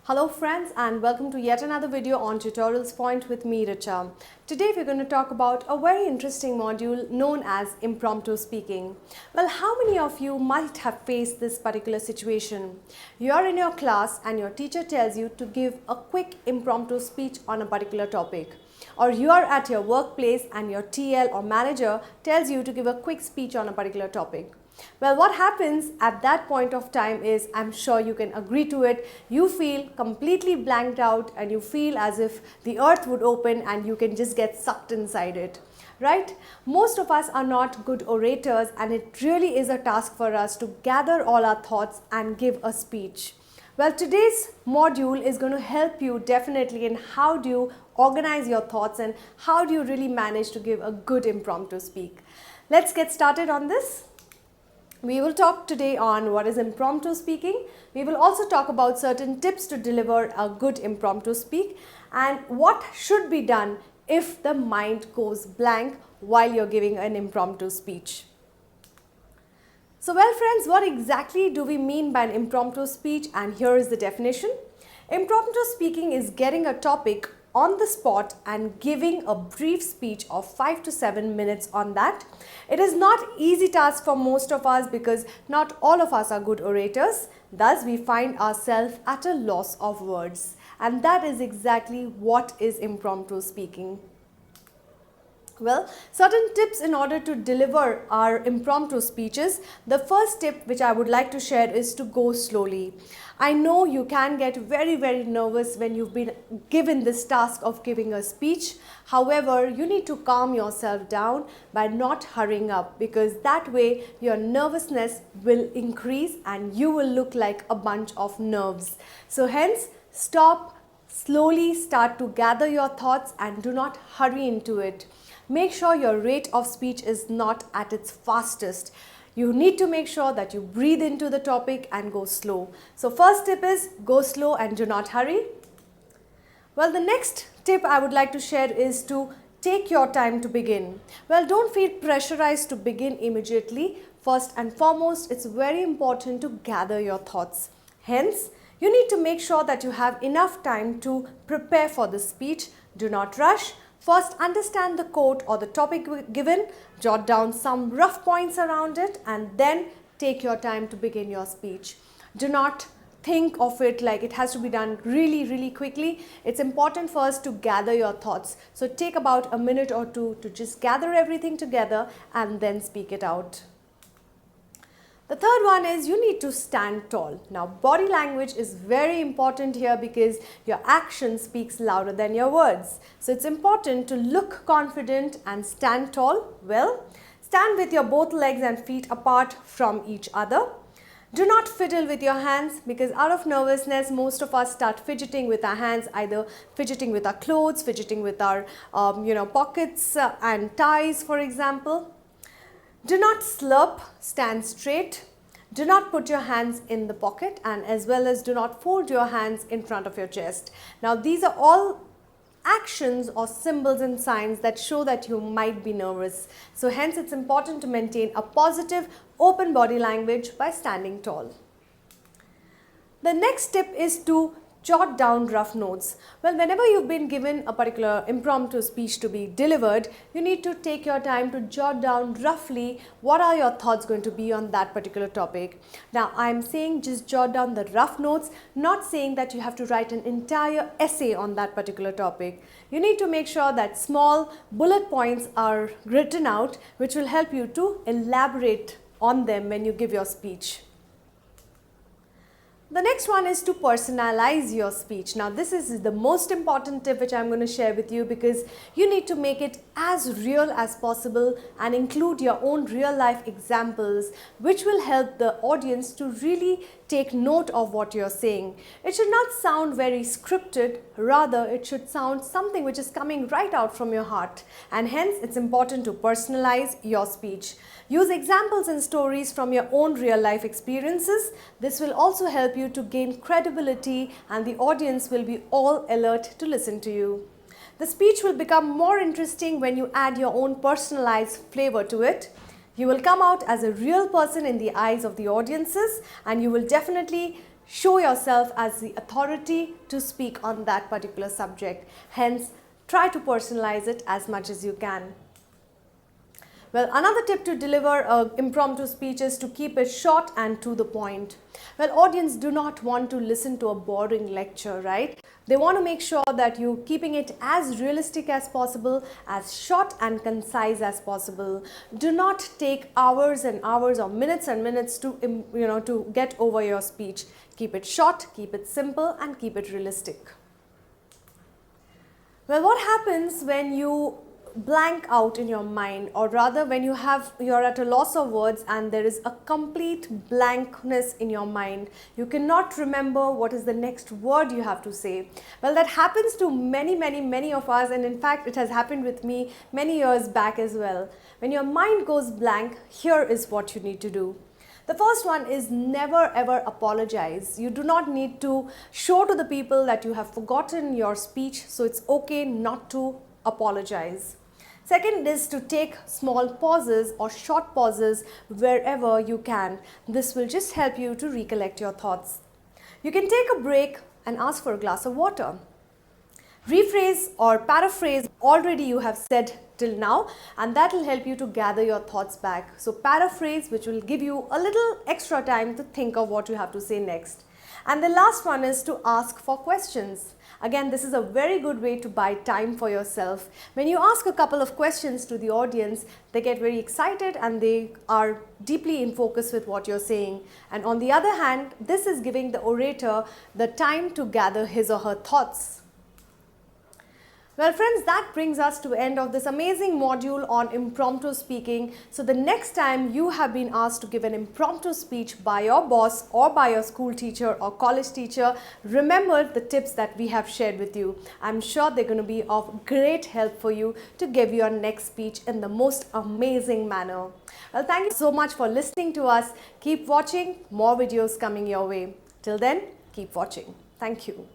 Hello friends and welcome to yet another video on TutorialsPoint with me Richa. Today we're going to talk about a very interesting module known as Impromptu Speaking. Well, how many of you might have faced this particular situation? You're in your class and your teacher tells you to give a quick impromptu speech on a particular topic. Or you are at your workplace and your TL or manager tells you to give a quick speech on a particular topic. Well, what happens at that point of time is, I'm sure you can agree to it, you feel completely blanked out and you feel as if the earth would open and you can just get sucked inside it, right? Most of us are not good orators and it really is a task for us to gather all our thoughts and give a speech. Well, today's module is going to help you definitely in how do you organize your thoughts and how do you really manage to give a good impromptu speak. Let's get started on this. We will talk today on what is impromptu speaking. We will also talk about certain tips to deliver a good impromptu speak and what should be done if the mind goes blank while you're giving an impromptu speech. So well friends, what exactly do we mean by an impromptu speech? And here is the definition. Impromptu speaking is getting a topic on the spot and giving a brief speech of 5 to 7 minutes on that. It is not easy task for most of us because not all of us are good orators. Thus, we find ourselves at a loss of words. And that is exactly what is impromptu speaking. Well, certain tips in order to deliver our impromptu speeches. The first tip which I would like to share is to go slowly. I know you can get very nervous when you've been given this task of giving a speech. However, you need to calm yourself down by not hurrying up because that way your nervousness will increase and you will look like a bunch of nerves. So hence, stop, slowly start to gather your thoughts and do not hurry into it. Make sure your rate of speech is not at its fastest. You need to make sure that you breathe into the topic and go slow. So first tip is go slow and do not hurry. Well, the next tip I would like to share is to take your time to begin. Well, don't feel pressurized to begin immediately. First and foremost, it's very important to gather your thoughts. Hence, you need to make sure that you have enough time to prepare for the speech. Do not rush. First, understand the quote or the topic given, jot down some rough points around it and then take your time to begin your speech. Do not think of it like it has to be done really quickly. It's important first to gather your thoughts. So take about a minute or two to just gather everything together and then speak it out. The third one is you need to stand tall. Now, body language is very important here because your action speaks louder than your words. So it's important to look confident and stand tall. Well, stand with your both legs and feet apart from each other. Do not fiddle with your hands because out of nervousness, most of us start fidgeting with our hands, either fidgeting with our clothes, fidgeting with our pockets and ties, for example. Do not slurp, stand straight. Do not put your hands in the pocket and as well as do not fold your hands in front of your chest. Now these are all actions or symbols and signs that show that you might be nervous. So hence it's important to maintain a positive, open body language by standing tall. The next tip is to jot down rough notes. Well, whenever you've been given a particular impromptu speech to be delivered, you need to take your time to jot down roughly what are your thoughts going to be on that particular topic. Now, I'm saying just jot down the rough notes, not saying that you have to write an entire essay on that particular topic. You need to make sure that small bullet points are written out, which will help you to elaborate on them when you give your speech. The next one is to personalize your speech. Now this is the most important tip which I'm going to share with you because you need to make it as real as possible and include your own real life examples which will help the audience to really take note of what you're saying. It should not sound very scripted, rather it should sound something which is coming right out from your heart and hence it's important to personalize your speech. Use examples and stories from your own real life experiences. This will also help you to gain credibility and the audience will be all alert to listen to you. The speech will become more interesting when you add your own personalized flavor to it. You will come out as a real person in the eyes of the audiences and you will definitely show yourself as the authority to speak on that particular subject. Hence, try to personalize it as much as you can. Well, another tip to deliver an impromptu speech is to keep it short and to the point. Well, audience do not want to listen to a boring lecture, right? They want to make sure that you're keeping it as realistic as possible, as short and concise as possible. Do not take hours and hours or minutes and minutes to get over your speech. Keep it short, keep it simple, and keep it realistic. Well, what happens when you blank out in your mind, or rather when you're at a loss of words and there is a complete blankness in your mind? You cannot remember what is the next word you have to say. Well, that happens to many of us, and in fact it has happened with me many years back as well. When your mind goes blank, here is what you need to do. The first one is never ever apologize. You do not need to show to the people that you have forgotten your speech, so it's okay not to apologize. Second is to take small pauses or short pauses wherever you can. This will just help you to recollect your thoughts. You can take a break and ask for a glass of water. Rephrase or paraphrase already you have said till now, and that will help you to gather your thoughts back. So paraphrase, which will give you a little extra time to think of what you have to say next. And the last one is to ask for questions. Again, this is a very good way to buy time for yourself. When you ask a couple of questions to the audience, they get very excited and they are deeply in focus with what you're saying. And on the other hand, this is giving the orator the time to gather his or her thoughts. Well friends, that brings us to the end of this amazing module on impromptu speaking. So the next time you have been asked to give an impromptu speech by your boss or by your school teacher or college teacher, remember the tips that we have shared with you. I'm sure they're going to be of great help for you to give your next speech in the most amazing manner. Well, thank you so much for listening to us. Keep watching, more videos coming your way. Till then, keep watching. Thank you.